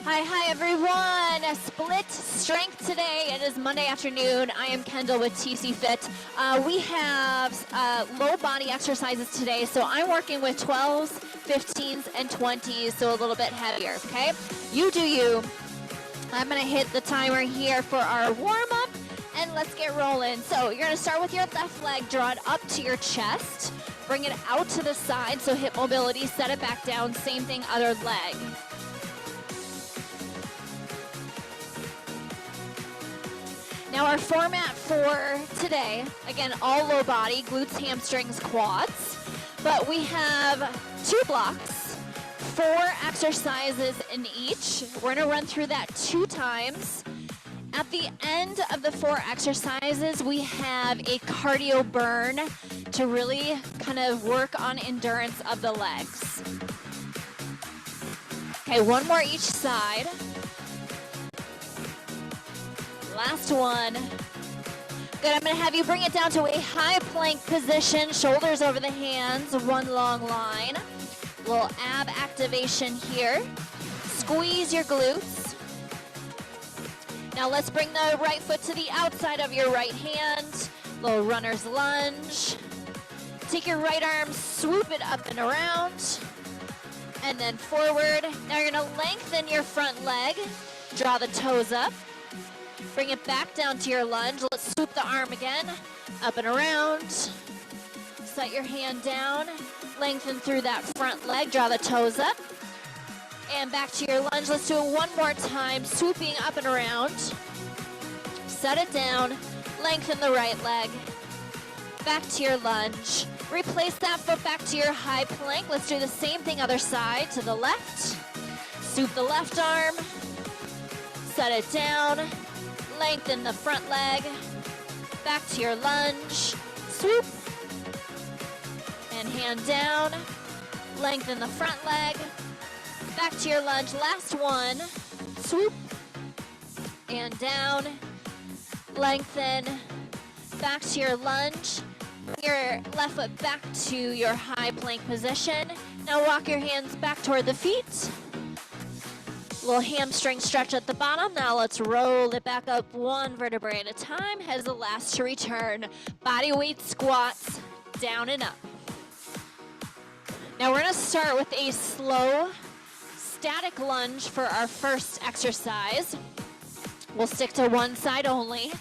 Hi everyone. Split strength today. It is Monday afternoon. I am Kendall with TC Fit. We have low body exercises today, so I'm working with 12s, 15s, and 20s, so a little bit heavier, okay? You do you. I'm gonna hit the timer here for our warm-up, and let's get rolling. So you're gonna start with your left leg, draw it up to your chest, bring it out to the side, so hip mobility, set it back down, same thing, other leg. Now our format for today, again, all low body, glutes, hamstrings, quads, but we have 2 blocks, 4 exercises in each. We're gonna run through that 2 times. At the end of the 4 exercises, we have a cardio burn to really kind of work on endurance of the legs. Okay, 1 more each side. Last one. Good, I'm gonna have you bring it down to a high plank position, shoulders over the hands, 1 long line. Little ab activation here. Squeeze your glutes. Now let's bring the right foot to the outside of your right hand. Little runner's lunge. Take your right arm, swoop it up and around. And then forward. Now you're gonna lengthen your front leg. Draw the toes up. Bring it back down to your lunge. Let's swoop the arm again, up and around. Set your hand down, lengthen through that front leg, draw the toes up. And back to your lunge. Let's do it 1 more time, swooping up and around. Set it down, lengthen the right leg. Back to your lunge. Replace that foot back to your high plank. Let's do the same thing other side, to the left. Swoop the left arm, set it down. Lengthen the front leg, back to your lunge, swoop, and hand down, lengthen the front leg, back to your lunge, last one, swoop, and down, lengthen, back to your lunge, bring your left foot back to your high plank position. Now walk your hands back toward the feet. Little hamstring stretch at the bottom. Now let's roll it back up 1 vertebrae at a time. As the last to return. Body weight squats, down and up. Now we're gonna start with a slow static lunge for our first exercise. We'll stick to one side only.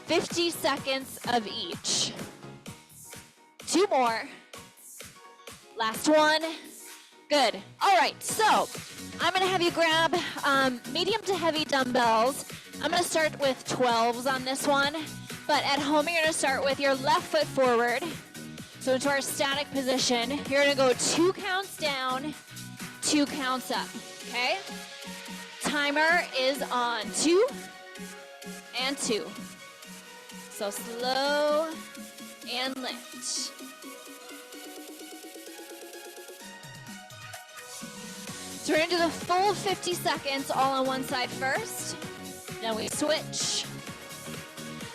50 seconds of each. 2 more. Last one. Good. All right, so I'm gonna have you grab medium to heavy dumbbells. I'm gonna start with 12s on this one, but at home you're gonna start with your left foot forward. So into our static position, you're gonna go 2 counts down, 2 counts up, okay? Timer is on 2 and 2. So slow and lift. So we're gonna do the full 50 seconds all on one side first, then we switch.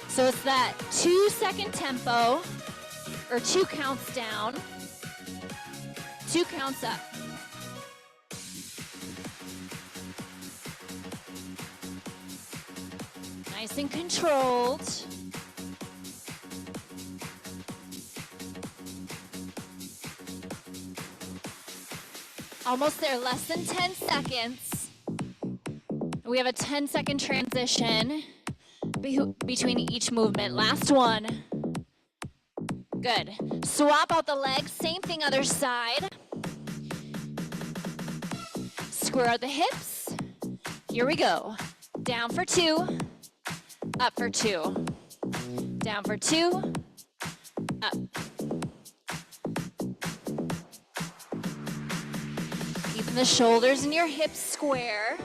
So it's that 2-second tempo, or 2 counts down, 2 counts up. Nice and controlled. Almost there, less than 10 seconds. We have a 10-second transition between each movement. Last one. Good. Swap out the legs, same thing other side. Square out the hips. Here we go. Down for 2, up for 2. Down for 2, up. Keeping the shoulders and your hips square.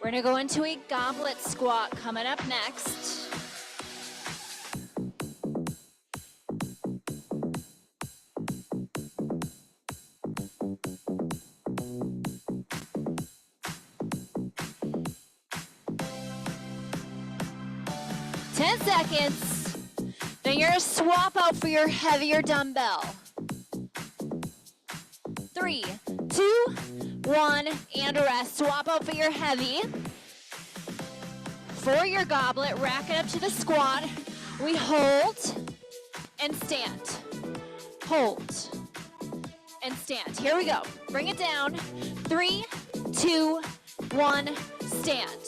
We're gonna go into a goblet squat coming up next. Seconds. Then you're gonna swap out for your heavier dumbbell. 3, 2, 1, and rest. Swap out for your heavy. For your goblet, rack it up to the squat. We hold and stand. Hold and stand. Here we go. Bring it down. 3, 2, 1, stand.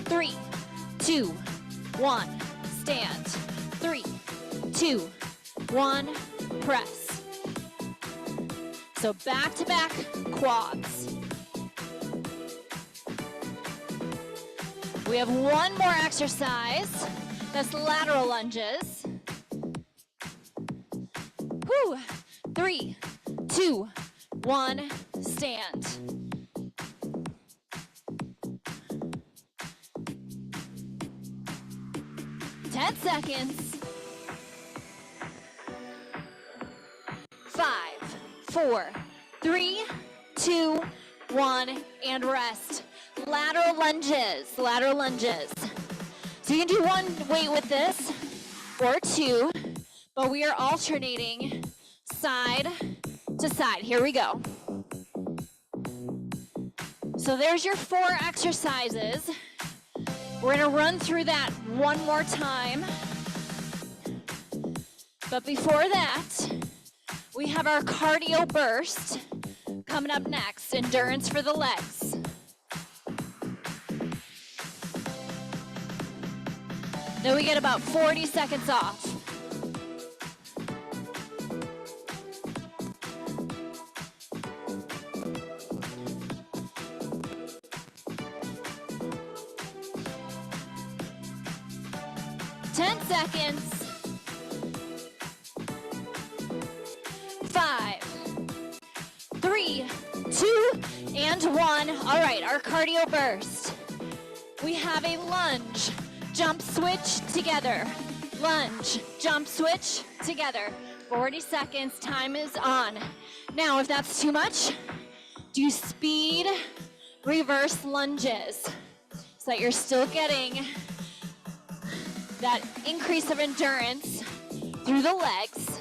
3, 2, 1, stand. 3, 2, 1, press. So back-to-back quads. We have one more exercise. That's lateral lunges. Whew. 3, 2, 1, stand. Ten seconds. 5, 4, 3, 2, 1, and rest. Lateral lunges, lateral lunges. So you can do one weight with this or two, but we are alternating side to side. Here we go. So there's your 4 exercises. We're gonna run through that one more time. But before that, we have our cardio burst coming up next, endurance for the legs. Then we get about 40 seconds off. Seconds. 5, 3, 2, and 1. All right, our cardio burst. We have a lunge, jump switch together. Lunge, jump switch together. 40 seconds, time is on. Now, if that's too much, do speed reverse lunges so that you're still getting that increase of endurance through the legs.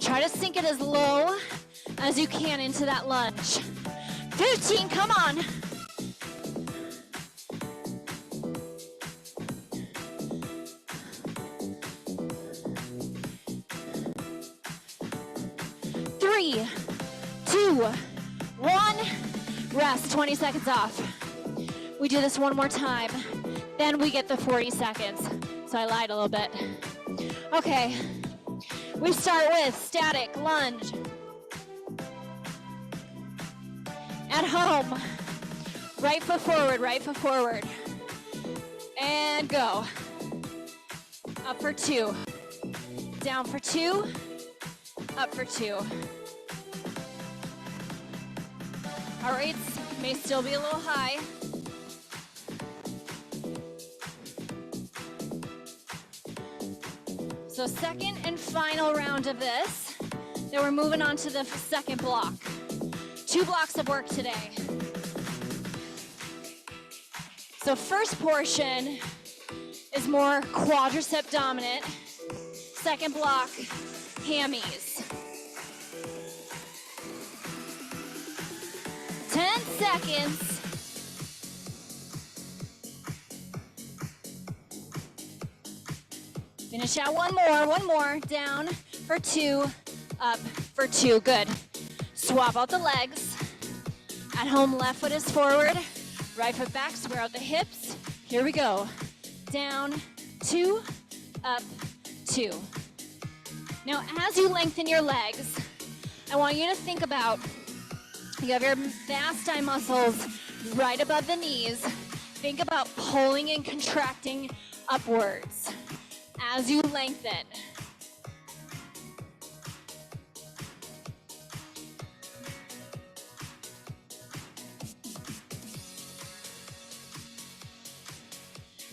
Try to sink it as low as you can into that lunge. 15, come on. 3, 2, 1. Rest, 20 seconds off. We do this one more time, then we get the 40 seconds. So I lied a little bit. Okay, we start with static lunge. At home, right foot forward, right foot forward. And go. Up for 2. Down for 2. Up for 2. Our rates may still be a little high. So second and final round of this. Then we're moving on to the second block. 2 blocks of work today. So first portion is more quadricep dominant. Second block, hammies. 10 seconds. Finish out one more. Down for 2, up for 2, good. Swap out the legs. At home, left foot is forward, right foot back, square out the hips. Here we go. Down, 2, up, 2. Now, as you lengthen your legs, I want you to think about, you have your vasti muscles right above the knees. Think about pulling and contracting upwards as you lengthen.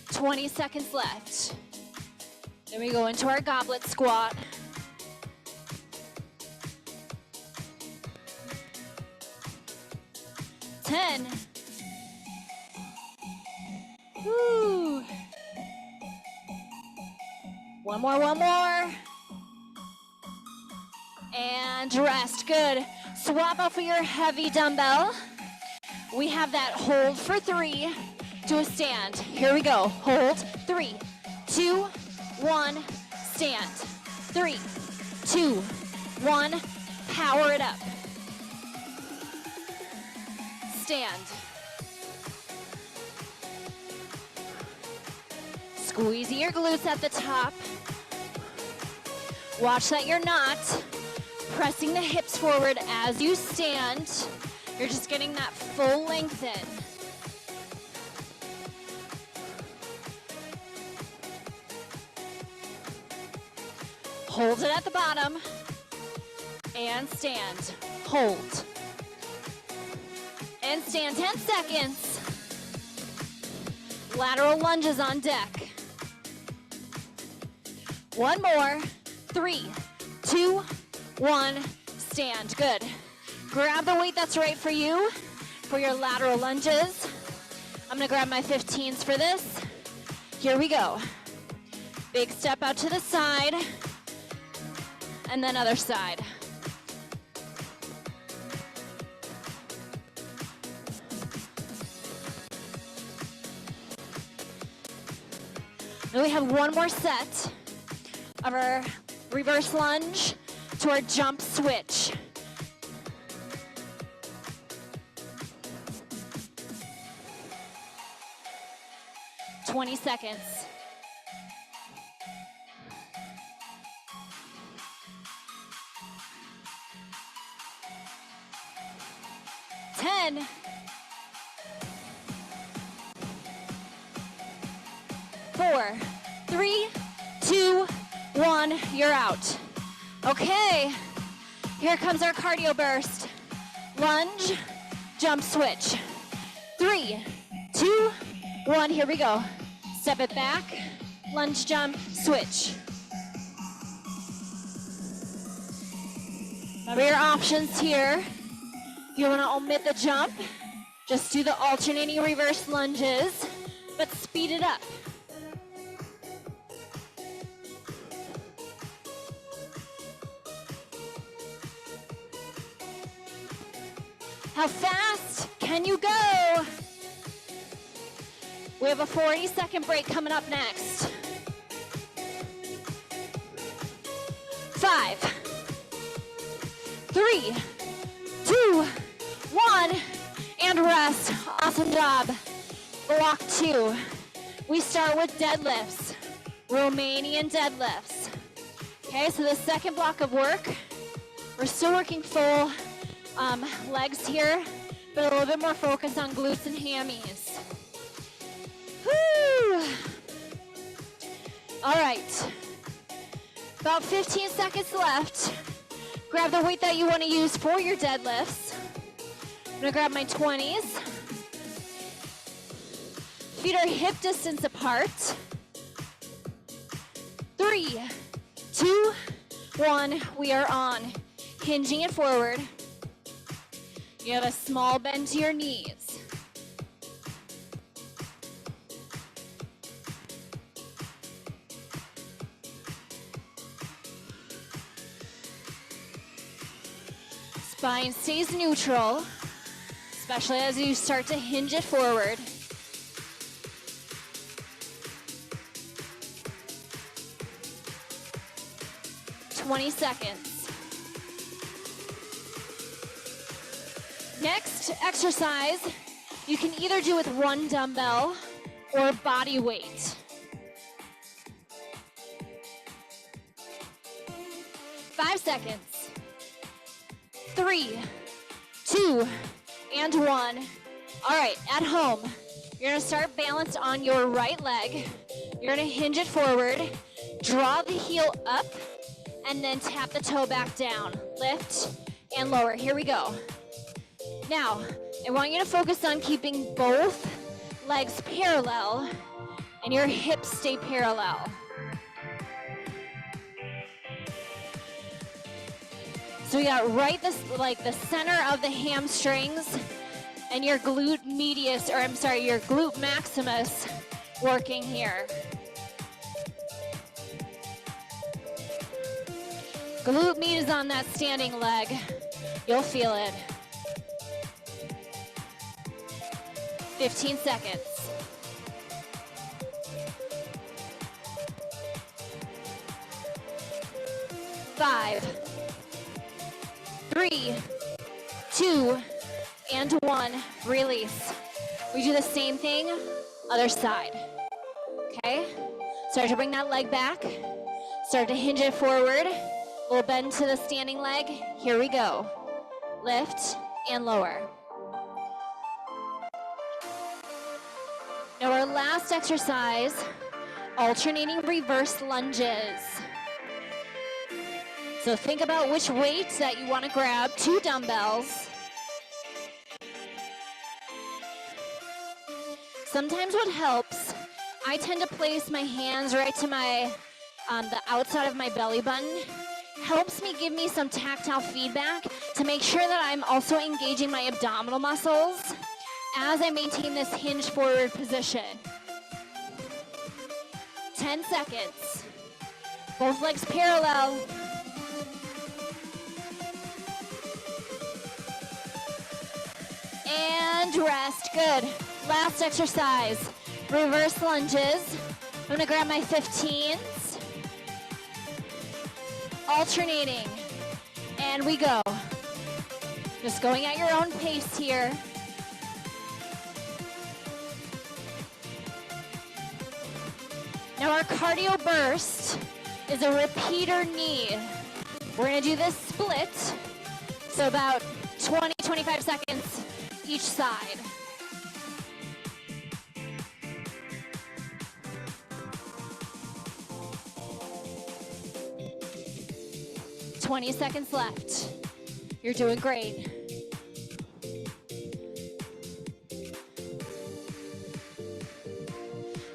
"20 seconds left. Then we go into our goblet squat. "10, Woo. One more. And rest, good. Swap out for your heavy dumbbell. We have that hold for 3 to a stand. Here we go, hold, 3, 2, 1, stand. 3, 2, 1, power it up. Stand. Squeeze your glutes at the top. Watch that you're not pressing the hips forward as you stand. You're just getting that full length in. Hold it at the bottom and stand. Hold. And stand 10 seconds. Lateral lunges on deck. One more. 3, 2, 1, stand. Good. Grab the weight that's right for you for your lateral lunges. I'm gonna grab my 15s for this. Here we go. Big step out to the side, and then other side. Then we have one more set of our reverse lunge to our jump switch. $20 seconds. $10. 4, 3, 2, 1, you're out. Okay, here comes our cardio burst. Lunge, jump switch. 3, 2, 1, here we go. Step it back, lunge, jump, switch. Remember your options here. If you want to omit the jump, just do the alternating reverse lunges, but speed it up. How fast can you go? We have a 40-second break coming up next. 5, 3, 2, 1, and rest. Awesome job. Block 2. We start with deadlifts, Romanian deadlifts. Okay, so the second block of work, we're still working full legs here, but a little bit more focus on glutes and hammies. Woo! All right, about 15 seconds left. Grab the weight that you want to use for your deadlifts. I'm gonna grab my 20s. Feet are hip distance apart. 3, 2, 1, we are on. Hinging it forward. You have a small bend to your knees. Spine stays neutral, especially as you start to hinge it forward. $20 seconds. Next exercise, you can either do with one dumbbell or body weight. 5 seconds. 3, 2, and 1. All right, at home, you're gonna start balanced on your right leg. You're gonna hinge it forward, draw the heel up, and then tap the toe back down. Lift and lower. Here we go. Now, I want you to focus on keeping both legs parallel and your hips stay parallel. So we got right this, like the center of the hamstrings and your glute medius, or I'm sorry, your glute maximus working here. Glute meat is on that standing leg. You'll feel it. 15 seconds. 5, 3, 2, and 1. Release. We do the same thing, other side. Okay? Start to bring that leg back. Start to hinge it forward. We'll bend to the standing leg. Here we go. Lift and lower. Now our last exercise, alternating reverse lunges. So think about which weight that you want to grab, 2 dumbbells. Sometimes what helps, I tend to place my hands right to the outside of my belly button. Helps me give me some tactile feedback to make sure that I'm also engaging my abdominal muscles as I maintain this hinge forward position. 10 seconds. Both legs parallel. And rest. Good. Last exercise. Reverse lunges. I'm going to grab my 15s. Alternating. And we go. Just going at your own pace here. Now our cardio burst is a repeater knee. We're going to do this split. So about 20, 25 seconds each side. "20 seconds left. You're doing great.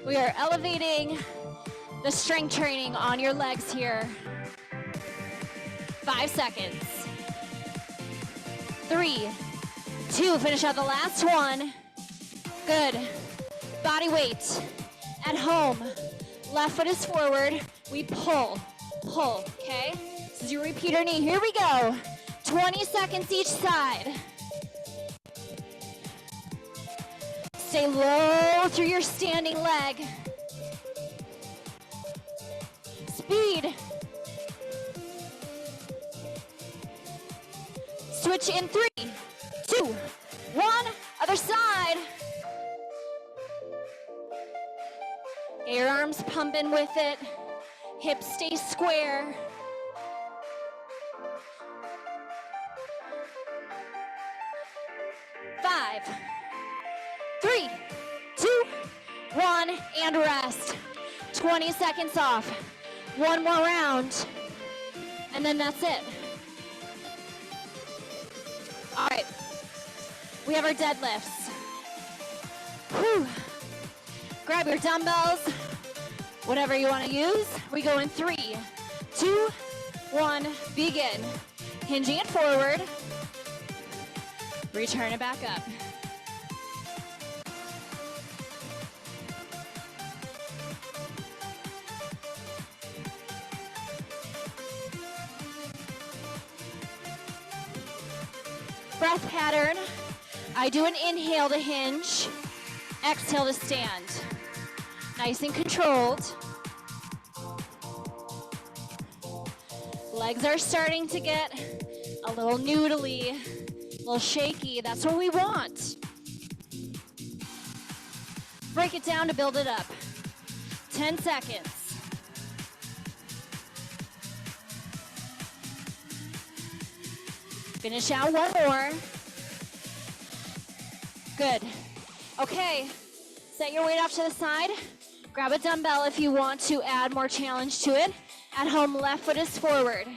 We are elevating the strength training on your legs here. 5 seconds. 3, 2, finish out the last one. Good. Body weight. At home, left foot is forward. We pull, okay? This is your repeater knee. Here we go. 20 seconds each side. Stay low through your standing leg. Speed. Switch in 3, 2, 1. Other side. Get your arms pumping with it. Hips stay square. Five, 3, 2, 1, and rest. 20 seconds off. One more round, and then that's it. All right, we have our deadlifts. Whew. Grab your dumbbells, whatever you want to use. We go in 3, 2, 1, begin. Hinging it forward. Return it back up. Breath pattern. I do an inhale to hinge, exhale to stand. Nice and controlled. Legs are starting to get a little noodly, a little shaky. That's what we want. Break it down to build it up. 10 seconds. Finish out one more. Good. Okay, set your weight off to the side. Grab a dumbbell if you want to add more challenge to it. At home, left foot is forward.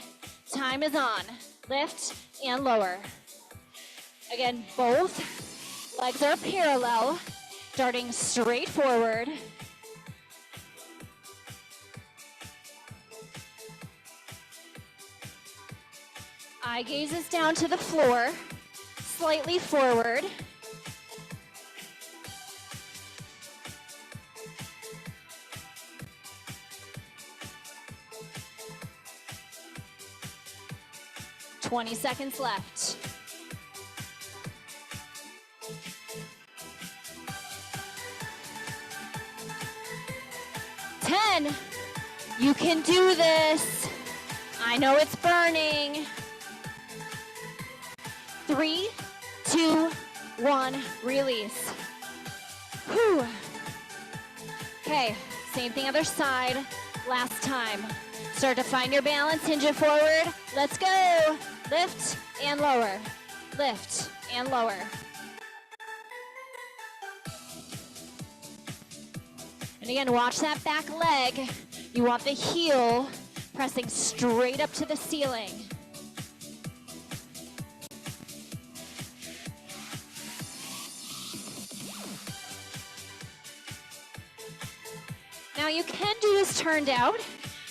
Time is on. Lift and lower. Again, both legs are parallel, darting straight forward. Eye gaze is down to the floor, slightly forward. 20 seconds left. 10. You can do this. I know it's burning. 3, 2, 1, release. Whew. Okay, same thing other side. Last time. Start to find your balance, hinge it forward. Let's go. Lift and lower. Lift and lower. And again, watch that back leg. You want the heel pressing straight up to the ceiling. Now you can do this turned out,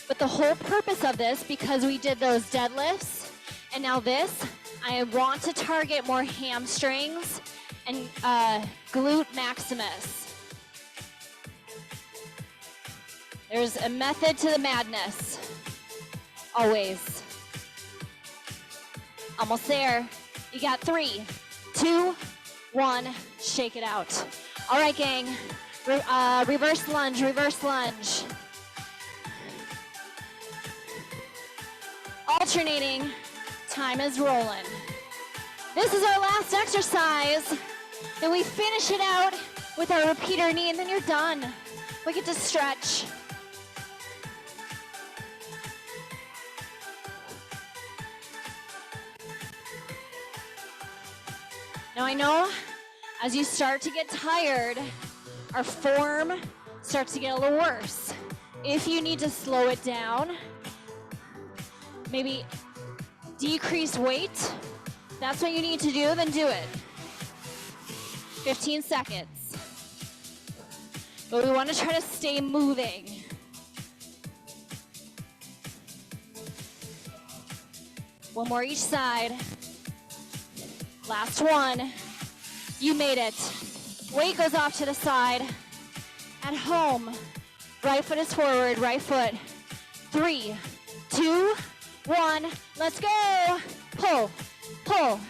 but the whole purpose of this, because we did those deadlifts, and now this, I want to target more hamstrings and glute maximus. There's a method to the madness, always. Almost there. You got 3, 2, 1, shake it out. All right, gang. Reverse lunge, reverse lunge. Alternating, time is rolling. This is our last exercise. Then we finish it out with our repeater knee, and then you're done. We get to stretch. Now I know as you start to get tired, our form starts to get a little worse. If you need to slow it down, maybe decrease weight, that's what you need to do, then do it. 15 seconds. But we want to try to stay moving. One more each side. Last one. You made it. Weight goes off to the side. At home, right foot is forward, right foot. 3, 2, 1, let's go. Pull, pull.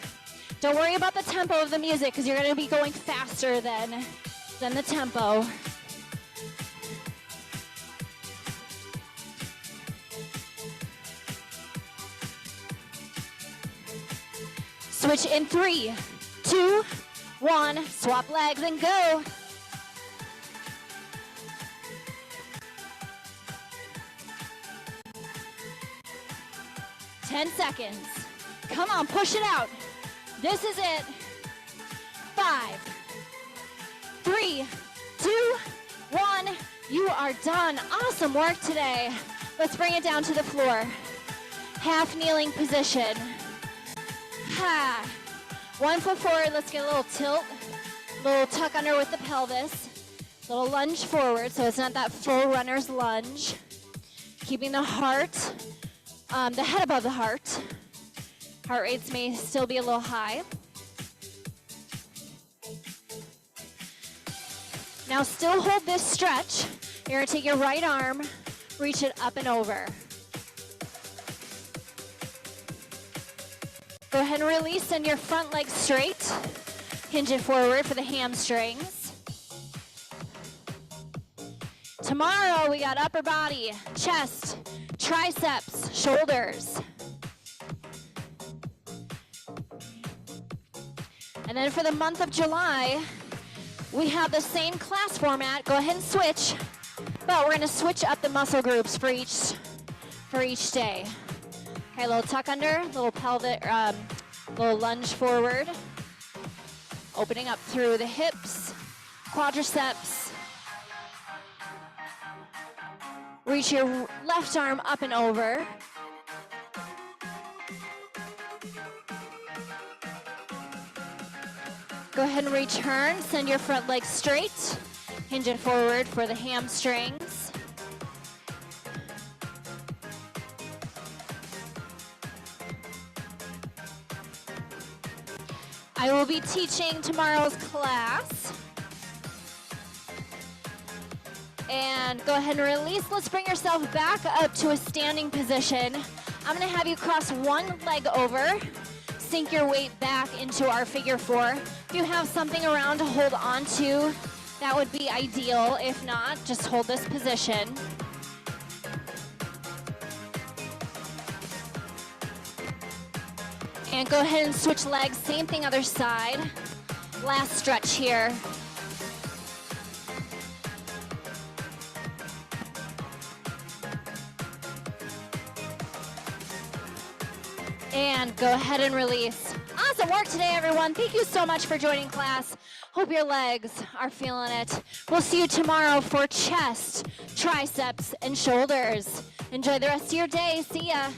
Don't worry about the tempo of the music because you're going to be going faster than the tempo. Switch in 3, 2, 1, swap legs and go. Ten seconds. Come on, push it out. This is it. 5, 3, 2, 1. You are done. Awesome work today. Let's bring it down to the floor. Half kneeling position. Ha. 1 foot forward, let's get a little tilt, little tuck under with the pelvis, little lunge forward, so it's not that full runner's lunge. Keeping the heart, the head above the heart. Heart rates may still be a little high. Now still hold this stretch. You're gonna take your right arm, reach it up and over. Go ahead and release, send your front leg straight. Hinge it forward for the hamstrings. Tomorrow we got upper body, chest, triceps, shoulders. And then for the month of July, we have the same class format. Go ahead and switch, but we're gonna switch up the muscle groups for each day. Okay, a little tuck under, little pelvic, little lunge forward. Opening up through the hips, quadriceps. Reach your left arm up and over. Go ahead and return, send your front leg straight. Hinge it forward for the hamstrings. I will be teaching tomorrow's class. And go ahead and release. Let's bring yourself back up to a standing position. I'm gonna have you cross one leg over, sink your weight back into our figure four. If you have something around to hold on to, that would be ideal. If not, just hold this position. And go ahead and switch legs, same thing other side. Last stretch here. And go ahead and release. Awesome work today, everyone. Thank you so much for joining class. Hope your legs are feeling it. We'll see you tomorrow for chest, triceps, and shoulders. Enjoy the rest of your day. See ya.